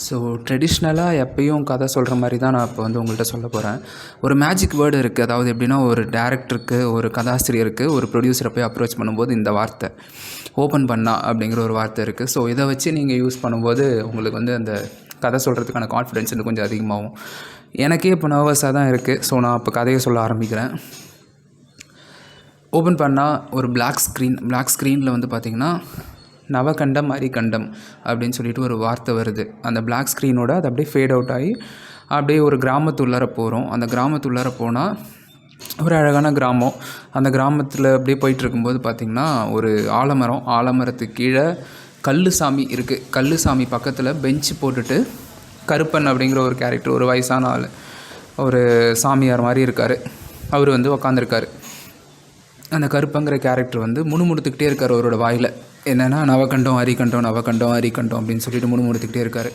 So ட்ரெடிஷ்னலாக எப்பயும் கதை சொல்கிற மாதிரி தான் நான் இப்போ வந்து உங்கள்கிட்ட சொல்ல போகிறேன். ஒரு மேஜிக் வேர்டு இருக்குது. அதாவது எப்படின்னா, ஒரு டேரக்டருக்கு, ஒரு கதாசிரியருக்கு, ஒரு ப்ரொடியூசரை போய் அப்ரோச் பண்ணும்போது இந்த வார்த்தை ஓப்பன் பண்ணா அப்படிங்கிற ஒரு வார்த்தை இருக்குது. ஸோ இதை வச்சு நீங்கள் யூஸ் பண்ணும்போது உங்களுக்கு வந்து அந்த கதை சொல்கிறதுக்கான கான்ஃபிடென்ஸ் இன்னும் கொஞ்சம் அதிகமாகும். எனக்கே இப்போ நர்வஸாக தான் இருக்குது. ஸோ நான் இப்போ கதையை சொல்ல ஆரம்பிக்கிறேன். ஓப்பன் பண்ணால் ஒரு பிளாக் ஸ்க்ரீனில் வந்து பார்த்திங்கன்னா, நவகண்டம் அரிகண்டம் அப்படின்னு சொல்லிட்டு ஒரு வார்த்தை வருது. அந்த பிளாக் ஸ்க்ரீனோட அது அப்படியே ஃபேட் அவுட் ஆகி அப்படியே ஒரு கிராமத்துள்ளார போகிறோம். அந்த கிராமத்துள்ளார போனால் ஒரு அழகான கிராமம். அந்த கிராமத்தில் அப்படியே போயிட்டுருக்கும்போது பார்த்திங்கன்னா, ஒரு ஆலமரத்துக்கு கீழே கல்லுசாமி இருக்குது. கல்லுசாமி பக்கத்தில் பெஞ்சு போட்டுட்டு கருப்பன் அப்படிங்கிற ஒரு கேரக்டர், ஒரு வயசான ஆள், ஒரு சாமியார் மாதிரி இருக்கார். அவர் வந்து உக்காந்துருக்காரு. அந்த கருப்பங்கிற கேரக்டர் வந்து முணுமுணுத்துக்கிட்டே இருக்கார் அவரோட வாயில். என்னென்னா, நவகண்டம் அரிகண்டம் அப்படின்னு சொல்லிட்டு முணுமுணுத்துக்கிட்டே இருக்கார்.